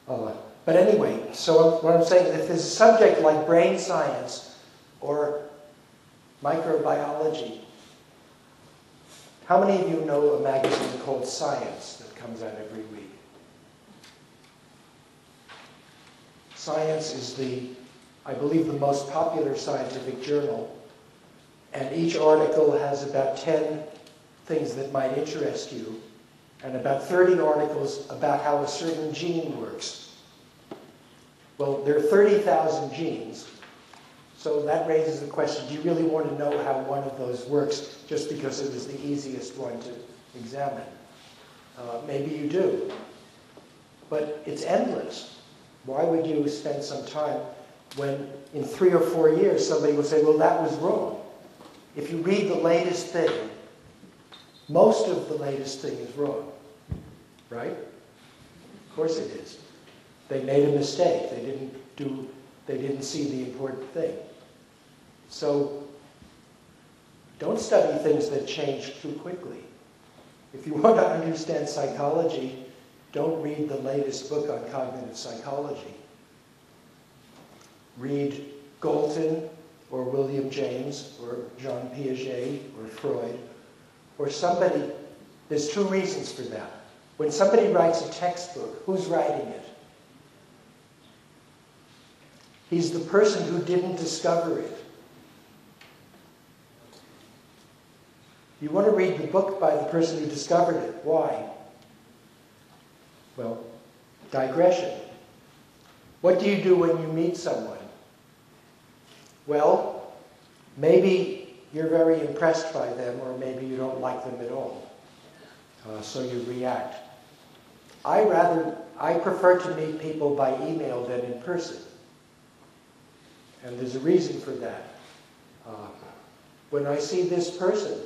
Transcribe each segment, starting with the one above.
But anyway, so what I'm saying, if there's a subject like brain science or microbiology, how many of you know a magazine called Science that comes out every week? Science is I believe, the most popular scientific journal, and each article has about 10 things that might interest you, and about 30 articles about how a certain gene works. Well, there are 30,000 genes, so that raises the question, do you really want to know how one of those works just because it was the easiest one to examine? Maybe you do, but it's endless. Why would you spend some time when in 3 or 4 years somebody will say, well, that was wrong? If you read the latest thing, most of the latest thing is wrong, right? Of course it is. They made a mistake. They didn't see the important thing. So don't study things that change too quickly. If you want to understand psychology, don't read the latest book on cognitive psychology. Read Galton or William James or Jean Piaget or Freud or somebody. There's 2 reasons for that. When somebody writes a textbook, who's writing it? He's the person who didn't discover it. You want to read the book by the person who discovered it. Why? Well, digression. What do you do when you meet someone? Well, maybe you're very impressed by them, or maybe you don't like them at all. So you react. I prefer to meet people by email than in person. And there's a reason for that. When I see this person,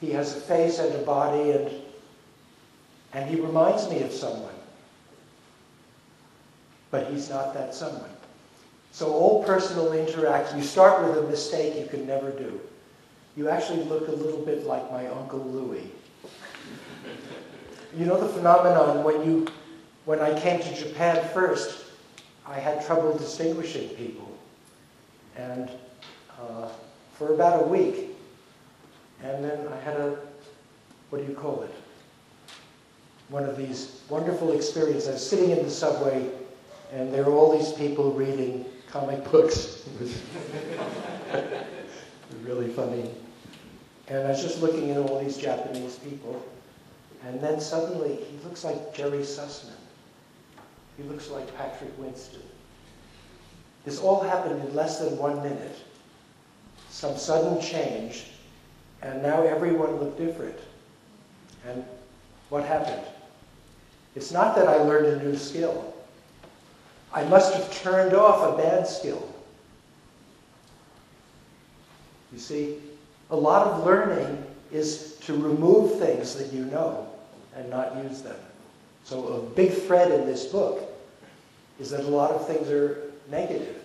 he has a face and a body, and he reminds me of someone. But he's not that someone. So all personal interaction, you start with a mistake you can never do. You actually look a little bit like my Uncle Louis. You know the phenomenon when I came to Japan first, I had trouble distinguishing people. And for about a week. And then I had what do you call it? One of these wonderful experiences. I was sitting in the subway, and there were all these people reading comic books. It was really funny. And I was just looking at all these Japanese people. And then suddenly, he looks like Jerry Sussman. He looks like Patrick Winston. This all happened in less than 1 minute. Some sudden change, and now everyone looked different. And what happened? It's not that I learned a new skill. I must have turned off a bad skill. You see, a lot of learning is to remove things that you know and not use them. So a big thread in this book is that a lot of things are negative.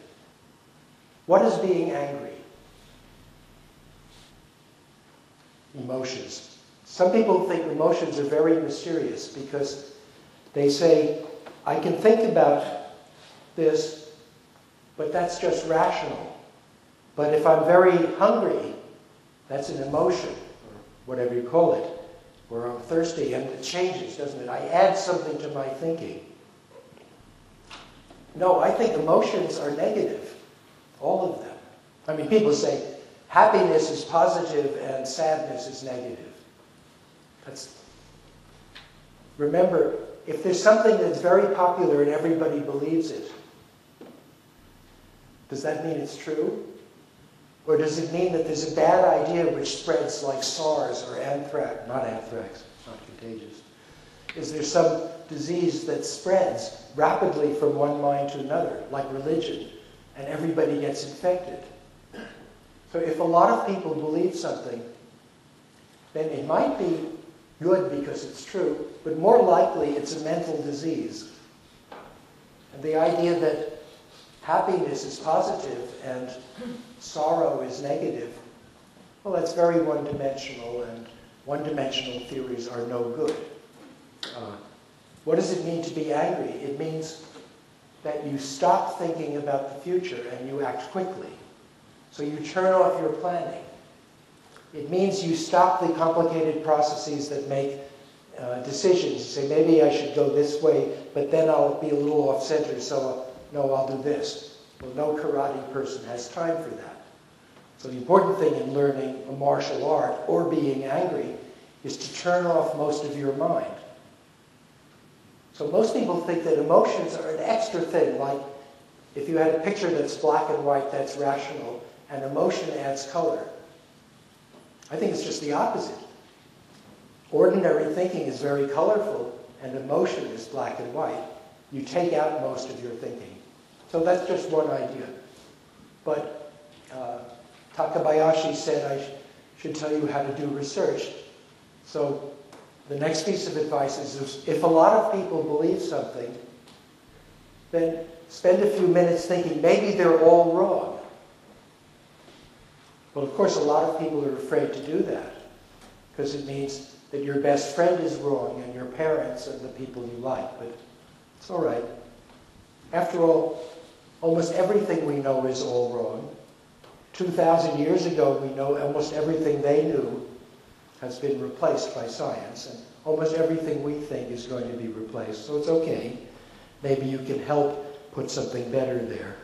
What is being angry? Emotions. Some people think emotions are very mysterious because they say, I can think about this, but that's just rational. But if I'm very hungry, that's an emotion, or whatever you call it, or I'm thirsty, and it changes, doesn't it? I add something to my thinking. No, I think emotions are negative, all of them. I mean, people say happiness is positive and sadness is negative. Remember, if there's something that's very popular and everybody believes it, does that mean it's true? Or does it mean that there's a bad idea which spreads like SARS or anthrax? Not anthrax, it's not contagious. Is there some disease that spreads rapidly from one mind to another, like religion, and everybody gets infected? So if a lot of people believe something, then it might be good because it's true, but more likely it's a mental disease. And the idea that happiness is positive and sorrow is negative, well, that's very one-dimensional, and one-dimensional theories are no good. What does it mean to be angry? It means that you stop thinking about the future and you act quickly. So you turn off your planning. It means you stop the complicated processes that make decisions. You say, maybe I should go this way, but then I'll be a little off-center, so no, I'll do this. Well, no karate person has time for that. So the important thing in learning a martial art or being angry is to turn off most of your mind. So most people think that emotions are an extra thing, like if you had a picture that's black and white, that's rational, and emotion adds color. I think it's just the opposite. Ordinary thinking is very colorful, and emotion is black and white. You take out most of your thinking. So that's just one idea. But Takabayashi said I should tell you how to do research. So the next piece of advice is if a lot of people believe something, then spend a few minutes thinking maybe they're all wrong. Well, of course, a lot of people are afraid to do that because it means that your best friend is wrong and your parents and the people you like, but it's all right. After all, almost everything we know is all wrong. 2,000 years ago, we know almost everything they knew has been replaced by science, and almost everything we think is going to be replaced, so it's okay. Maybe you can help put something better there.